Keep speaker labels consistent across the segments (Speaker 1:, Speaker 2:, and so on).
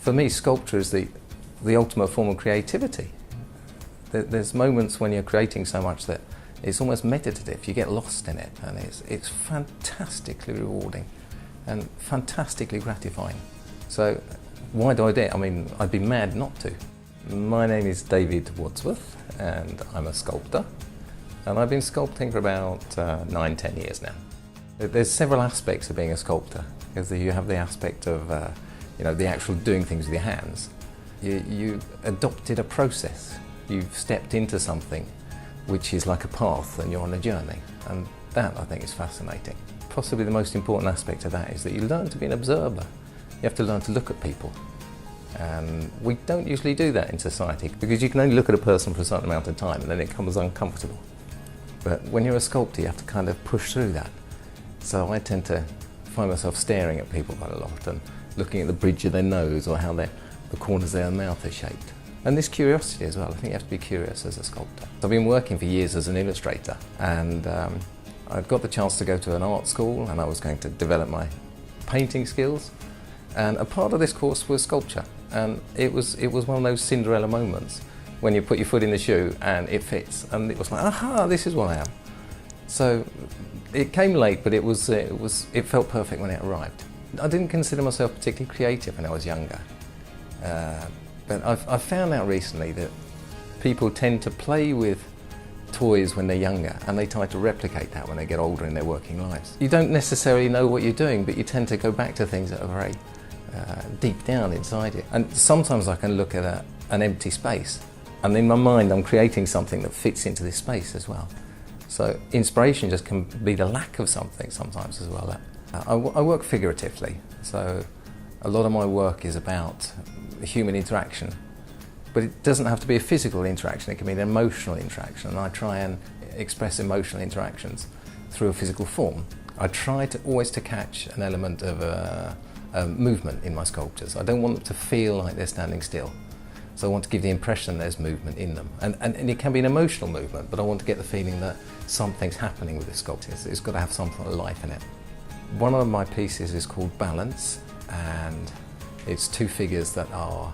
Speaker 1: For me, sculpture is the ultimate form of creativity. There's moments when you're creating so much that it's almost meditative. You get lost in it, and it's fantastically rewarding and fantastically gratifying. So why do I do it? I mean, I'd be mad not to. My name is David Wadsworth, and I'm a sculptor. And I've been sculpting for about 9-10 years now. There's several aspects of being a sculptor, because you have the aspect of the actual doing things with your hands. You adopted a process. You've stepped into something which is like a path, and you're on a journey. And that, I think, is fascinating. Possibly the most important aspect of that is that you learn to be an observer. You have to learn to look at people. And we don't usually do that in society, because you can only look at a person for a certain amount of time and then it becomes uncomfortable. But when you're a sculptor, you have to kind of push through that. So I tend to find myself staring at people quite a lot and looking at the bridge of their nose or how the corners of their mouth are shaped. And this curiosity as well. I think you have to be curious as a sculptor. I've been working for years as an illustrator, and I got the chance to go to an art school, and I was going to develop my painting skills. And a part of this course was sculpture, and it was one of those Cinderella moments when you put your foot in the shoe and it fits, and it was like, aha, this is what I am. So it came late, but it felt perfect when it arrived. I didn't consider myself particularly creative when I was younger, but I've found out recently that people tend to play with toys when they're younger, and they try to replicate that when they get older in their working lives. You don't necessarily know what you're doing, but you tend to go back to things that are very deep down inside you. And sometimes I can look at an empty space, and in my mind I'm creating something that fits into this space as well. So inspiration just can be the lack of something sometimes as well. I work figuratively, so a lot of my work is about human interaction. But it doesn't have to be a physical interaction, it can be an emotional interaction, and I try and express emotional interactions through a physical form. I try to always to catch an element of movement in my sculptures. I don't want them to feel like they're standing still. So I want to give the impression there's movement in them. And it can be an emotional movement, but I want to get the feeling that something's happening with the sculpture. It's got to have some sort of life in it. One of my pieces is called Balance, and it's two figures that are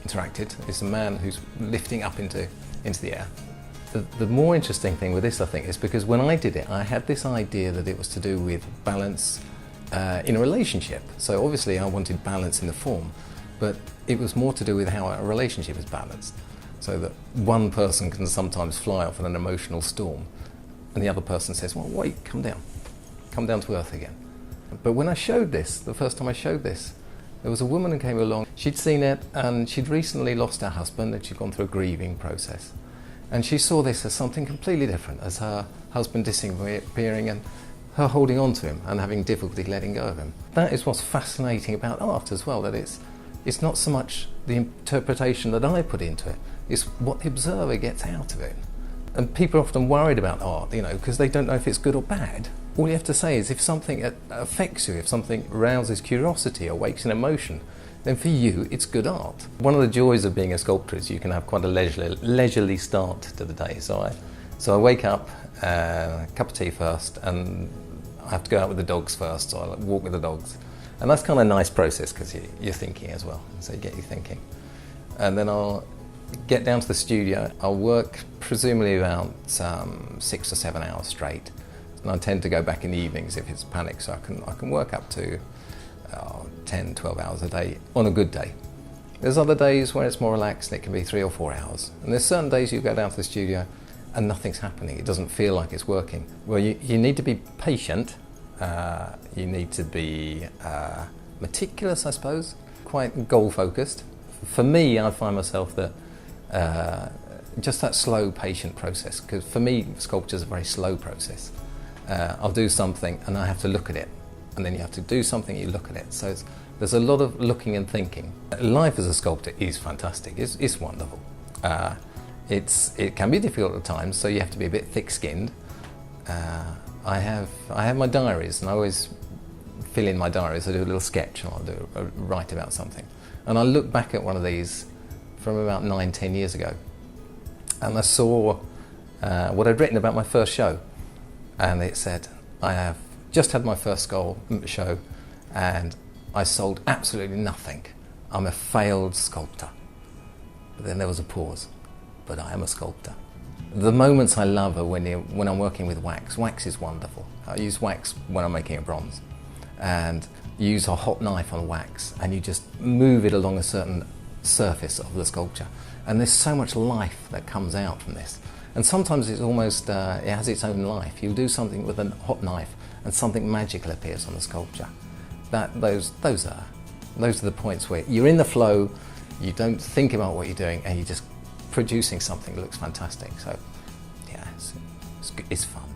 Speaker 1: interacted. It's a man who's lifting up into the air. The more interesting thing with this, I think, is because when I did it, I had this idea that it was to do with balance in a relationship. So obviously I wanted balance in the form, but it was more to do with how a relationship is balanced. So that one person can sometimes fly off in an emotional storm, and the other person says, well, wait, come down to earth again. But when I showed this, the first time I showed this, there was a woman who came along. She'd seen it, and she'd recently lost her husband, and she'd gone through a grieving process. And she saw this as something completely different, as her husband disappearing and her holding on to him and having difficulty letting go of him. That is what's fascinating about art as well, that it's not so much the interpretation that I put into it, it's what the observer gets out of it. And people are often worried about art, because they don't know if it's good or bad. All you have to say is if something affects you, if something rouses curiosity or wakes an emotion, then for you it's good art. One of the joys of being a sculptor is you can have quite a leisurely start to the day. So I wake up, cup of tea first, and I have to go out with the dogs first, so I walk with the dogs. And that's kind of a nice process because you're thinking as well, so you get you thinking. And then I'll get down to the studio. I'll work presumably about 6 or 7 hours straight. And I tend to go back in the evenings if it's panic, so I can work up to 10, 12 hours a day on a good day. There's other days where it's more relaxed and it can be 3 or 4 hours. And there's certain days you go down to the studio and nothing's happening. It doesn't feel like it's working. Well, you need to be patient. You need to be meticulous, I suppose, quite goal-focused. For me, I find myself that just that slow, patient process, because for me, sculpture is a very slow process. I'll do something and I have to look at it, and then you have to do something, you look at it. So there's a lot of looking and thinking. Life as a sculptor is fantastic, it's wonderful. It can be difficult at times, so you have to be a bit thick-skinned. I have my diaries, and I always fill in my diaries. I do a little sketch, and I'll write about something. And I look back at one of these from about 9-10 years ago, and I saw what I'd written about my first show. And it said, I have just had my first show, and I sold absolutely nothing. I'm a failed sculptor. But then there was a pause. But I am a sculptor. The moments I love are when I'm working with wax. Wax is wonderful. I use wax when I'm making a bronze. And you use a hot knife on wax and you just move it along a certain surface of the sculpture. And there's so much life that comes out from this. And sometimes it's almost, it has its own life. You'll do something with a hot knife and something magical appears on the sculpture. Those are the points where you're in the flow, you don't think about what you're doing, and you're just producing something that looks fantastic. So yeah, it's fun.